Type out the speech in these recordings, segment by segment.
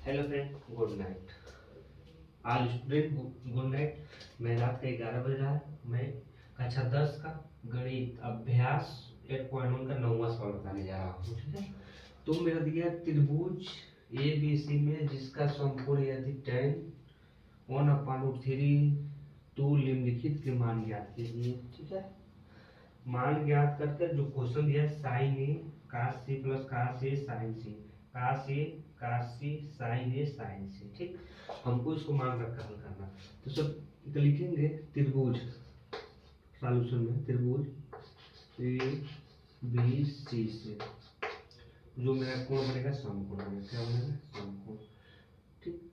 Hello friend, good night. आज student good night. मैं रात के 11 बज रहा है। मैं कक्षा 10 का गणित अभ्यास 8.1 का 9वां सवाल बताने जा रहा हूँ। ठीक है, तो मेरा दिया त्रिभुज ए बी सी में जिसका समकोण यदि tan 1/√3 तो निम्नलिखित के मान ज्ञात कीजिए। ठीक है, मान ज्ञात करके जो क्वेश्चन दिया साइन ए कास सी प्लस कास ए साइन सी, कास ए कास सी साइन ए साइन सी। ठीक, हमको इसको मान रखकर हल करना। तो सब लिखेंगे त्रिभुज सॉल्यूशन में त्रिभुज ए बी सी से जो मेरा कोण बनेगा समकोण बनेगा। क्या बनेगा? समकोण। ठीक,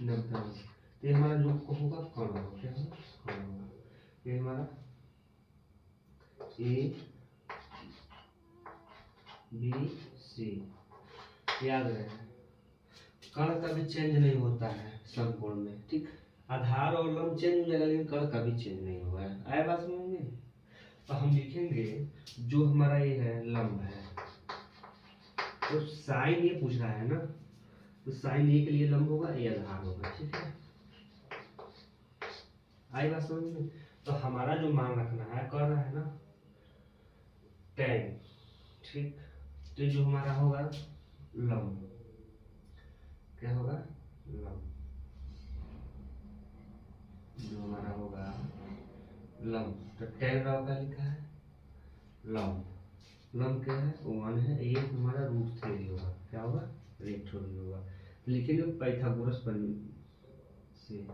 90। तो ये हमारा जो होगा कौन होगा? क्या होगा? कौन होगा? ये हमारा ए बी सी। याद रहे कण कभी चेंज नहीं होता है समकोण में। ठीक, आधार और लंब चेंज हो जाएगा लेकिन कण कभी चेंज नहीं हुआ है। आए बात समझ में? तो हम लिखेंगे जो हमारा ये है लंब है, तो साइन ये पूछ रहा है ना, तो साइन ए के लिए लंब होगा, ये आधार होगा। ठीक है, आई बात समझ में? तो हमारा जो मान रखना है कर रहा है ना tan। ठीक, तो जो हमारा होगा लंब, क्या होगा? लंब। जो हमारा होगा लंब, तो tan का क्या लिखा है? लंब। लंब क्या है? 1 है। ये हमारा √3 होगा। क्या होगा? √3 होगा। लिखेंगे पाइथागोरस प्रमेय से।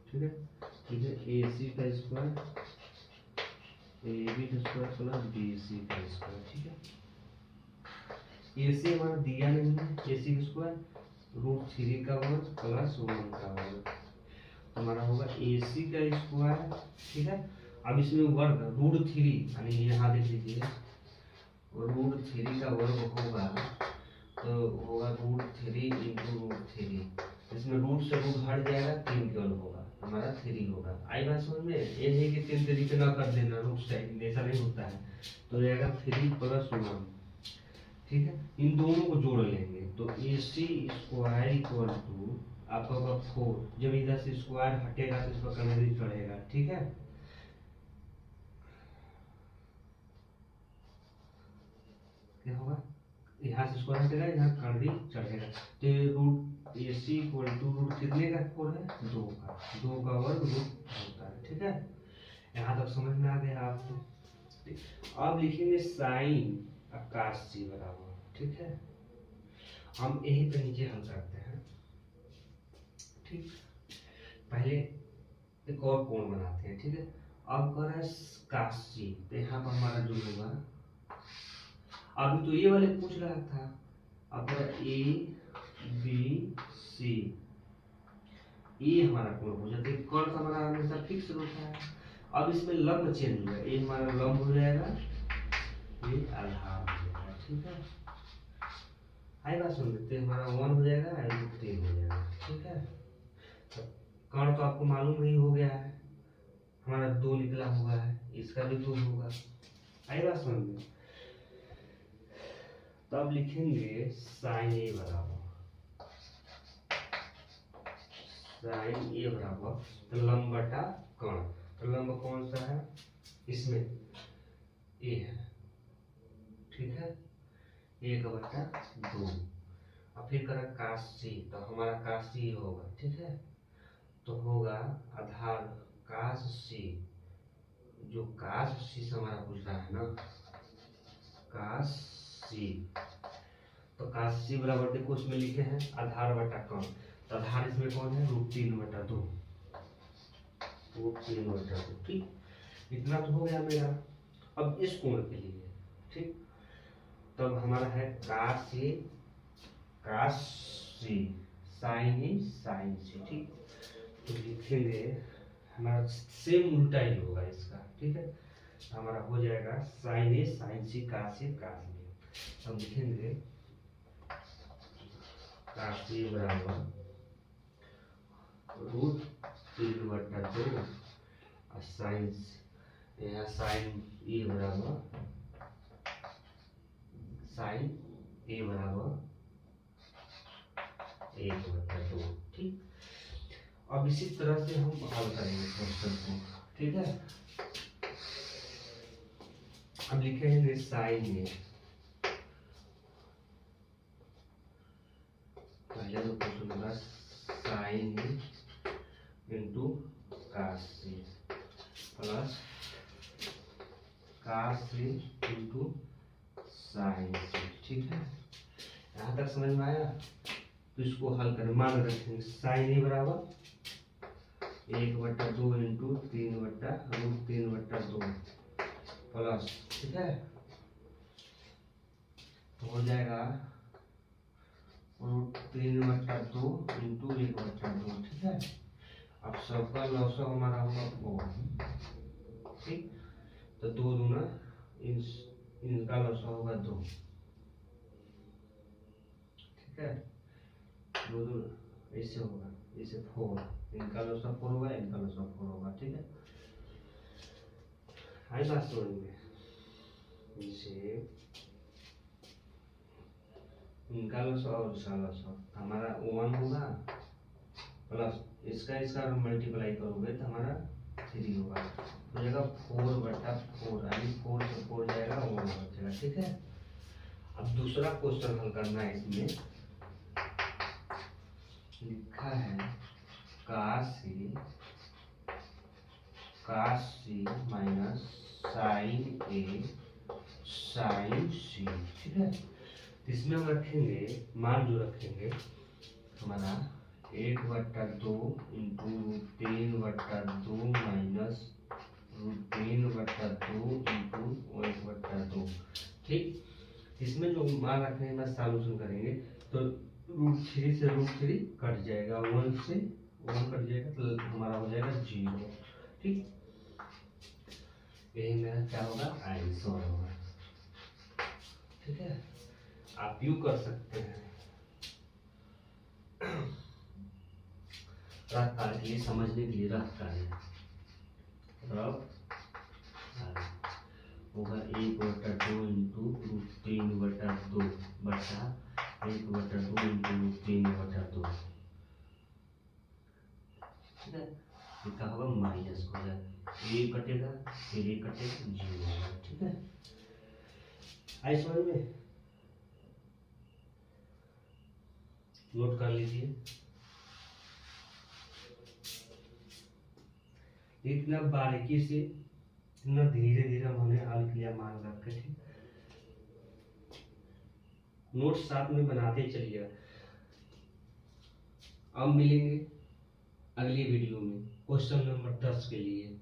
ठीक है, ठीक है। ए सी का स्क्वायर ए बी का स्क्वायर प्लस बी सी का स्क्वायर। ठीक है, ए सी हमारा दिया नहीं है। ए सी का स्क्वायर √3 का वर्ग प्लस 1 का वर्ग हमारा होगा ए सी का स्क्वायर। ठीक है, अब इसमें वर्ग √3 यानी यहाँ देख लीजिए √3 का वर्ग होगा तो होगा √3 इंटू √3। इसमें रूट से रूट हट जाएगा, 3 केवल होगा, हमारा 3 होगा। आई बात समझ में? ये नहीं कि 3 तरीके ना कर देना रूट से, ऐसा नहीं होता है। तो जाएगा 3 + 1। ठीक है, इन दोनों को जोड़ लेंगे तो ए सी स्क्वायर इक्वल टू आपका होगा 4। जब इधर से स्क्वायर हटेगा तो इसका कनेक्ट चढ़ेगा। ठीक है, क्या होगा? यहाँ से स्क्वायर हटेगा, यहाँ कर्वी चढ़ेगा। तो root A C equal to root कितने का 4 है? 2 का। 2 का वर्ग रूट होता है। ठीक है, यहाँ तक समझ में आ गया आपको? अब लिखेंगे साइन कास सी बराबर। ठीक है, हम यही पे नीचे हल करते हैं। ठीक, पहले एक और कोण बनाते हैं। ठीक है, अब कर रहा है कास सी, तो यहाँ पर हमारा जो होगा अभी तो ये वाले पूछ रहा था, अब ए बी सी ये हमारा कोण हो जाता है। कोण का हमारा हमेशा फिक्स होता है। अब इसमें लंब चेंज हो गया, ये हमारा लंब हो जाएगा, ये आधार हो जाएगा। ठीक है, आएगा सुन लेते हमारा 1 हो जाएगा, √3 हो जाएगा। ठीक है, तो कोण तो आपको मालूम ही हो गया है, हमारा 2 निकला हुआ है, इसका भी 2 होगा। आएगा समझ में? तो अब लिखेंगे साइन ए बराबर साइन ए बराबर तो लंब बटा कोण। तो लंब कौन सा है? इसमें ए है। ठीक है, 1/2। अब फिर करा कास सी, तो हमारा कास सी होगा। ठीक है, तो होगा आधार कास सी, जो कास सी से हमारा पूछ रहा है ना, कास सी। तो कास सी बराबर देखो उसमें लिखे हैं आधार बटा कोण। तो आधार इसमें कौन है? √3/2। √3/2। ठीक, इतना तो हो गया मेरा। अब इस कोण के लिए ठीक, तब हमारा है कास ए कास सी साइन ए साइन सी। ठीक, तो लिखेंगे हमारा सेम उल्टा ही होगा इसका। ठीक है, हमारा हो जाएगा साइन ए साइन सी कास ए कास बी। हम लिखेंगे कास ए बराबर √3/2 और साइन, यहाँ साइन ए बराबर साइन ए बराबर 1/2। ठीक, अब इसी तरह से हम हल करेंगे क्वेश्चन को। ठीक है, अब लिखेंगे साइन ए, पहले तो क्वेश्चन होगा साइन ए इंटू कास ए प्लस कास ए इंटू साइन ए। ठीक है, यहाँ तक समझ में आया? तो इसको हल करें, मान रखेंगे साइन ए बराबर 1/2 इंटू 3/√3/2 प्लस, ठीक है, तो हो जाएगा √3/2 इंटू 1/2। ठीक है, अब सबका लॉस हमारा होगा 4। ठीक, तो 2 दूना इनका लॉस होगा 2। ठीक है, 2 दूना ऐसे होगा, ऐसे 4, इनका लॉस 4 होगा, इनका लॉस 4 होगा। ठीक है, आई बात समझ में? इसे इनका लॉस और इसका लॉस हमारा 1 होगा प्लस इसका मल्टीप्लाई करोगे तो हमारा 3 होगा, तो जाएगा 4/4, यानी 4 से 4 जाएगा 1 बचेगा। ठीक है, अब दूसरा क्वेश्चन हल करना है। इसमें लिखा है काश सी माइनस साइन ए साइन सी। ठीक है, इसमें हम रखेंगे, मान जो रखेंगे हमारा 1/2 इंटू √3/2 माइनस √3/2 इंटू 1/2। ठीक, इसमें जो मान रखने का सॉल्यूशन करेंगे तो √3 से √3 कट जाएगा, 1 से 1 कट जाएगा, तो हमारा हो जाएगा 0। ठीक, यही मेरा क्या होगा, आंसर होगा। ठीक है, आप यू कर सकते हैं, रफ कार्य के लिए, समझने के लिए रफ कार्य होगा 1/2 इंटू √3/2 बटा 1/2 इंटू √3/2। ठीक है, इसका होगा माइनस हो जाएगा, ये कटेगा फिर ये कटेगा, 0 होगा। ठीक है, आई समझ में? नोट कर लीजिए, इतना बारीकी से, इतना धीरे धीरे हमने हल किया मान रख के। ठीक, नोट साथ में बनाते चलिए। अब मिलेंगे अगली वीडियो में क्वेश्चन नंबर 10 के लिए।